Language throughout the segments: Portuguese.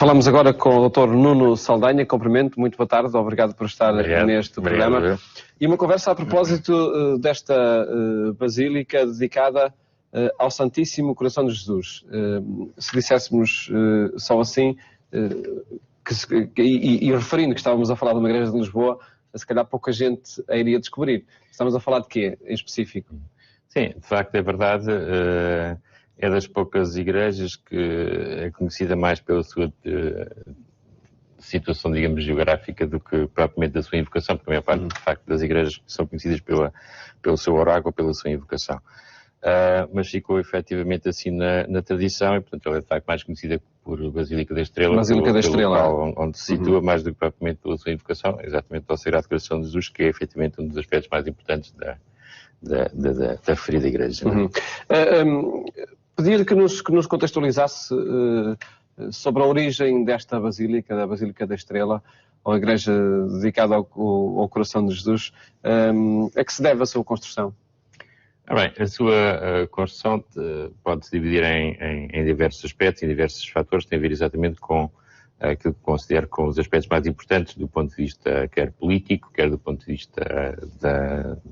Falamos agora com o Dr. Nuno Saldanha. Cumprimento, muito boa tarde, obrigado por estar neste programa. E uma conversa a propósito desta basílica dedicada ao Santíssimo Coração de Jesus. Se disséssemos só assim, e referindo que estávamos a falar de uma igreja de Lisboa, se calhar pouca gente a iria descobrir. Estamos a falar de quê, em específico? Sim, de facto é verdade. É das poucas igrejas que é conhecida mais pela sua situação, digamos, geográfica do que propriamente da sua invocação, porque a maior parte, de facto, das igrejas são conhecidas pelo seu oráculo, pela sua invocação. Mas ficou efetivamente assim na tradição e, portanto, ela é de facto mais conhecida por Basílica da Estrela, Basílica da Estrela, local onde se situa, mais do que propriamente pela sua invocação, exatamente ao Sagrado Coração de Jesus, que é efetivamente um dos aspectos mais importantes da referida igreja. Pedir que nos contextualizasse sobre a origem desta Basílica, da Basílica da Estrela, ou a igreja dedicada ao Coração de Jesus. A que se deve a sua construção? Bem, a sua construção pode-se dividir em diversos aspectos, em diversos fatores, tem a ver exatamente com aquilo que considero como os aspectos mais importantes do ponto de vista quer político, quer do ponto de vista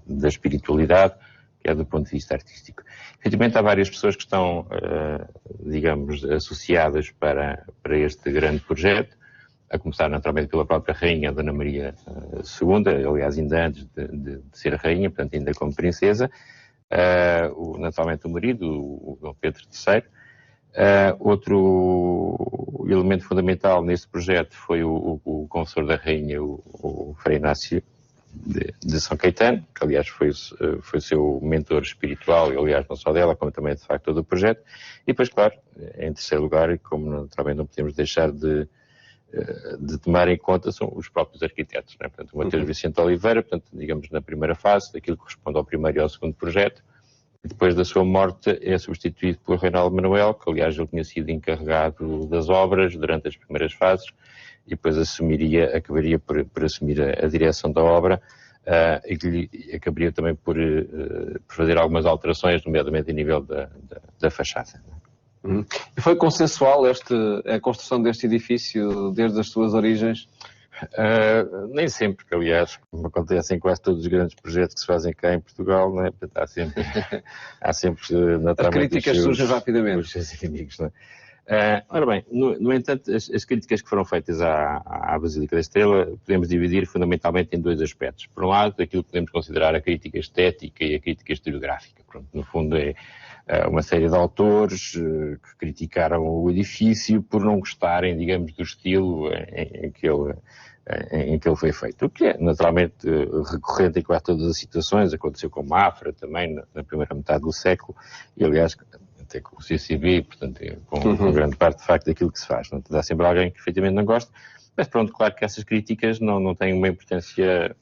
da espiritualidade, quer do ponto de vista artístico. Efetivamente, há várias pessoas que estão, digamos, associadas para este grande projeto, a começar naturalmente pela própria Rainha Dona Maria II, aliás, ainda antes de ser rainha, portanto, ainda como princesa, naturalmente o marido, o Dom Pedro III. Outro elemento fundamental neste projeto foi o confessor da Rainha, o Frei Inácio de São Caetano, que aliás foi o seu mentor espiritual, e aliás não só dela, como também de facto todo o projeto. E depois, claro, em terceiro lugar, e como naturalmente não podemos deixar de tomar em conta, são os próprios arquitetos, né? Portanto, o Mateus Vicente Oliveira, portanto, digamos na primeira fase, daquilo que corresponde ao primeiro e ao segundo projeto. Depois da sua morte é substituído por Reinaldo Manuel, que aliás ele tinha sido encarregado das obras durante as primeiras fases e depois acabaria por assumir a direção da obra e que lhe acabaria também por fazer algumas alterações, nomeadamente a nível da fachada. E foi consensual a construção deste edifício desde as suas origens? Nem sempre, porque aliás, como acontece em quase todos os grandes projetos que se fazem cá em Portugal, não é? Há sempre naturalmente as críticas surgem rapidamente. Os seus inimigos, não é? Ora bem, no entanto, as críticas que foram feitas à Basílica da Estrela podemos dividir fundamentalmente em dois aspectos. Por um lado, aquilo que podemos considerar a crítica estética e a crítica historiográfica. Pronto, no fundo é uma série de autores que criticaram o edifício por não gostarem, digamos, do estilo em que ele foi feito. O que é naturalmente recorrente em quase todas as situações, aconteceu com Mafra também na primeira metade do século, e aliás até com o CCB, portanto, com grande parte de facto daquilo que se faz. Não dá sempre alguém que efetivamente não gosta, mas pronto, claro que essas críticas não têm uma importância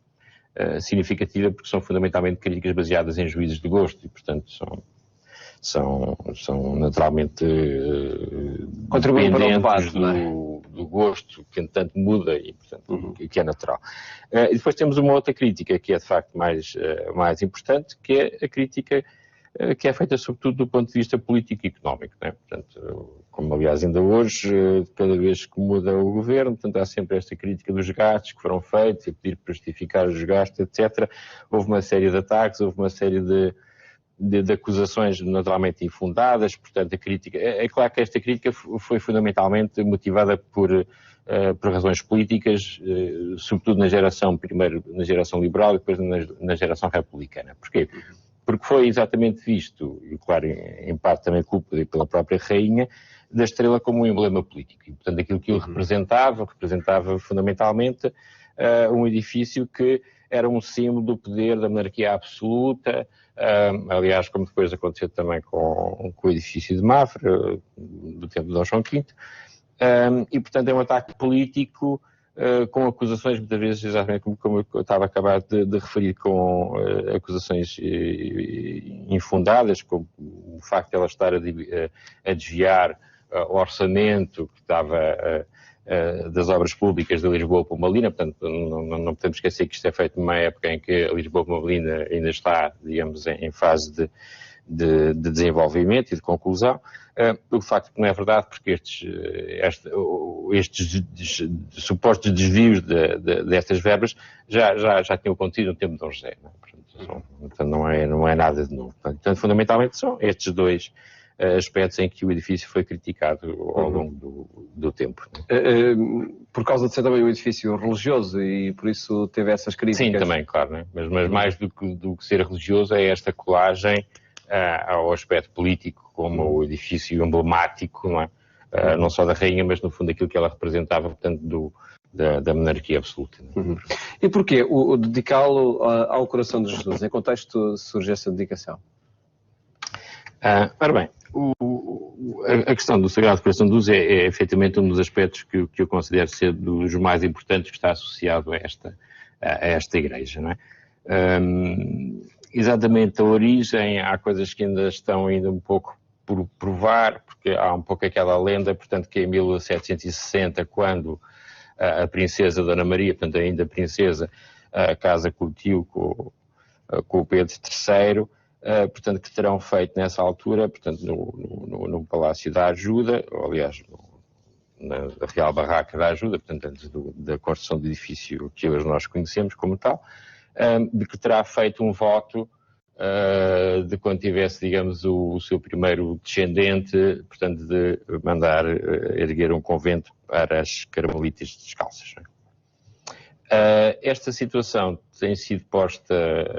significativa, porque são fundamentalmente críticas baseadas em juízos de gosto, e portanto são naturalmente dependentes do gosto, que entretanto muda e portanto que é natural. E depois temos uma outra crítica que é de facto mais importante, que é a crítica que é feita sobretudo do ponto de vista político e económico, não é? Portanto, como aliás ainda hoje, cada vez que muda o governo, portanto há sempre esta crítica dos gastos que foram feitos e pedir para justificar os gastos, etc. Houve uma série de ataques, houve uma série de acusações naturalmente infundadas, portanto a crítica, é claro que esta crítica foi fundamentalmente motivada por razões políticas, sobretudo primeiro na geração liberal e depois na geração republicana. Porquê? Porque foi exatamente visto, e claro, em parte também culpa pela própria Rainha, da Estrela como um emblema político. E portanto aquilo que ele representava fundamentalmente um edifício que era um símbolo do poder da monarquia absoluta, aliás, como depois aconteceu também com o edifício de Mafra, do tempo de Dom João V, e portanto é um ataque político com acusações, muitas vezes, exatamente como eu estava a acabar de referir, com acusações infundadas, como o facto de ela estar a desviar o orçamento que estava das obras públicas de Lisboa para Malina, portanto não podemos esquecer que isto é feito numa época em que a Lisboa para Malina ainda está, digamos, em fase de desenvolvimento e de conclusão. O facto que não é verdade, porque estes supostos desvios destas verbas já tinham acontecido no tempo de Dom José. Não é? Portanto, não é nada de novo. Portanto, fundamentalmente são estes dois aspectos em que o edifício foi criticado ao longo do tempo. Por causa de ser também um edifício religioso e por isso teve essas críticas? Sim, também, claro. Né? Mas mais do que ser religioso é esta colagem ao aspecto político como o edifício emblemático, não é? Não só da rainha, mas no fundo aquilo que ela representava, portanto, da monarquia absoluta. E porquê o dedicá-lo ao coração de Jesus? Em contexto surge essa dedicação? Ora bem, a questão do Sagrado Coração de Jesus é efetivamente um dos aspectos que eu considero ser dos mais importantes que está associado a esta igreja, não é? Exatamente a origem, há coisas que ainda estão um pouco por provar, porque há um pouco aquela lenda, portanto, que em 1760, quando a princesa Dona Maria, portanto, ainda princesa, casa com o tio, com o Pedro III, portanto, que terão feito nessa altura, portanto, no Palácio da Ajuda, ou, aliás, na Real Barraca da Ajuda, portanto, antes da construção do edifício que hoje nós conhecemos como tal, de que terá feito um voto de quando tivesse, digamos, o seu primeiro descendente, portanto, de mandar erguer um convento para as Carmelitas Descalças. Esta situação tem sido posta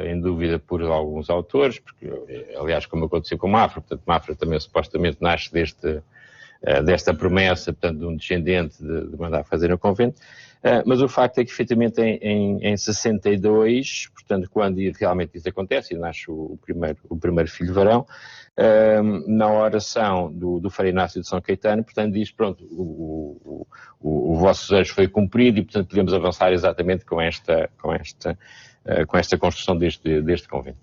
em dúvida por alguns autores, porque, aliás, como aconteceu com Mafra, portanto, Mafra também supostamente nasce desta promessa, portanto, de um descendente de mandar fazer um convento, mas o facto é que, efetivamente, em 62, portanto, quando realmente isso acontece, e nasce o primeiro filho varão, na oração do Frei Inácio de São Caetano, portanto, diz, pronto, o vosso desejo foi cumprido e, portanto, podemos avançar exatamente com esta construção deste convento.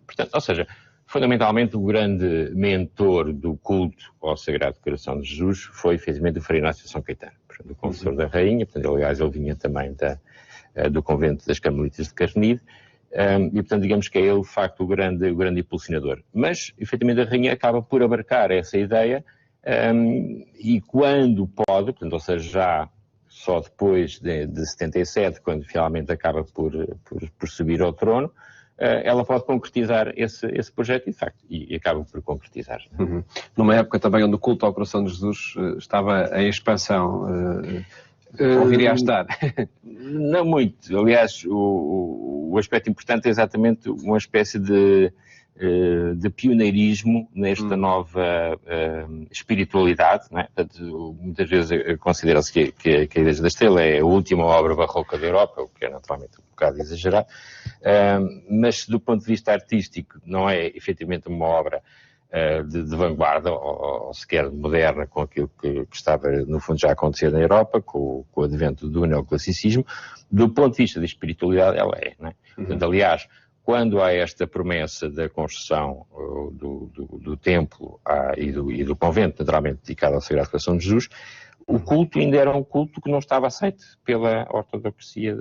Portanto, ou seja, fundamentalmente o grande mentor do culto ao Sagrado Coração de Jesus foi, efetivamente, o Frei Inácio de São Caetano, portanto, o confessor da rainha, portanto, aliás, ele vinha também do convento das Carmelitas de Carnide, e, portanto, digamos que é ele, de facto, o grande impulsionador. Mas, efetivamente, a rainha acaba por abarcar essa ideia e quando pode, portanto, ou seja, já só depois de 77, quando finalmente acaba por subir ao trono, ela pode concretizar esse projeto, de facto, e acaba por concretizar. Numa época também onde o culto ao Coração de Jesus estava em expansão, ou viria a estar? Não muito. Aliás, o aspecto importante é exatamente uma espécie de pioneirismo nesta nova espiritualidade, não é? Portanto, muitas vezes considera-se que a Igreja da Estrela é a última obra barroca da Europa, o que é naturalmente um bocado exagerado, mas do ponto de vista artístico não é efetivamente uma obra de vanguarda ou sequer moderna com aquilo que estava no fundo já a acontecer na Europa, com o advento do neoclassicismo. Do ponto de vista da espiritualidade ela é, não é? Portanto, aliás, quando há esta promessa da construção do templo e do convento, naturalmente dedicado ao Sagrado Coração de Jesus, o culto ainda era um culto que não estava aceito pela ortodoxia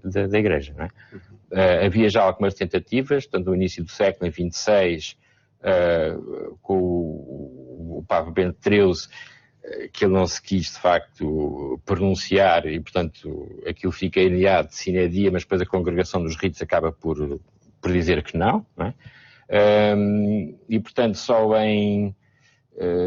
da Igreja. Não é? Havia já algumas tentativas, tanto no início do século, em 26, com o Papa Bento XIII, que ele não se quis, de facto, pronunciar e, portanto, aquilo fica enviado de sine die, mas depois a Congregação dos Ritos acaba por dizer que não é? E, portanto, só em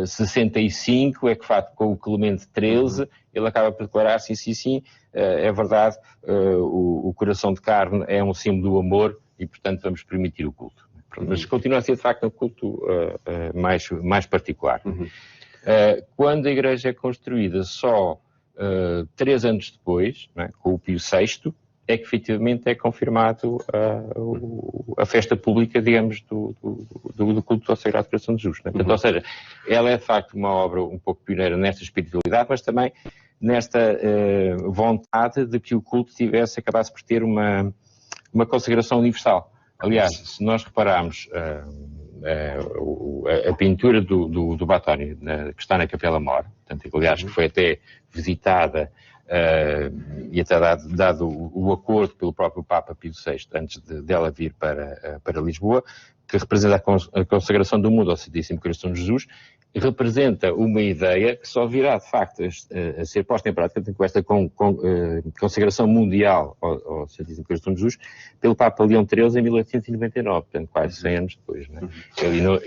65 é que, de facto, com o Clemente XIII, ele acaba por declarar, sim, é verdade, o coração de carne é um símbolo do amor e, portanto, vamos permitir o culto. Mas continua a ser, de facto, um culto mais particular. Quando a igreja é construída só 3 anos depois, não é, com o Pio VI, é que efetivamente é confirmado a festa pública, digamos, do culto ao Sagrado Coração de Jesus. Né? Portanto, ou seja, ela é de facto uma obra um pouco pioneira nesta espiritualidade, mas também nesta vontade de que o culto acabasse por ter uma consagração universal. Aliás, se nós repararmos a pintura do Batónio, que está na Capela Mor, portanto, aliás, que foi até visitada e até dado o acordo pelo próprio Papa Pio VI antes dela vir para Lisboa, que representa a consagração do mundo ao Santíssimo Coração de Jesus, representa uma ideia que só virá, de facto, a ser posta em prática com esta consagração mundial ao Santíssimo Coração de Jesus pelo Papa Leão XIII em 1899, portanto, quase 100 anos depois. Né?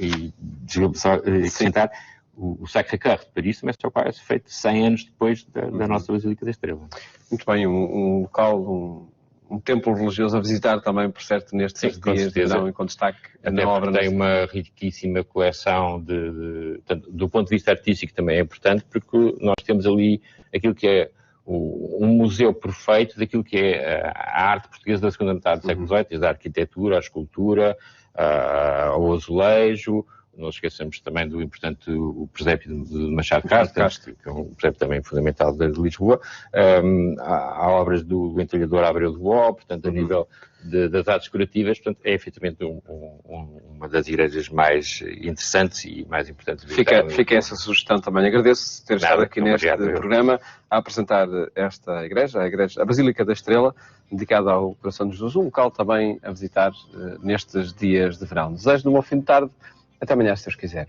E desculpe só acrescentar, o Sacré-Cœur de Paris também só quase feito 100 anos depois da nossa Basílica da Estrela. Muito bem, um local, um templo religioso a visitar também, por certo, nestes dias de verão, e com destaque na obra. Tem uma riquíssima coleção, do ponto de vista artístico também é importante, porque nós temos ali aquilo que é um museu perfeito daquilo que é a arte portuguesa da segunda metade do século XVIII, desde a arquitetura, a escultura, ao azulejo. Não esqueçamos também do importante o presépio de Machado Castro, que é um presépio também fundamental de Lisboa. Há obras do entalhador Abreu de Boó, portanto, a nível das artes decorativas, portanto, é efetivamente uma das igrejas mais interessantes e mais importantes. Fica essa sugestão também. Agradeço ter estado aqui neste programa a apresentar esta igreja, a Basílica da Estrela, dedicada ao Coração de Jesus, um local também a visitar nestes dias de verão. Desejo-lhe um bom fim de tarde. Até amanhã, se Deus quiser.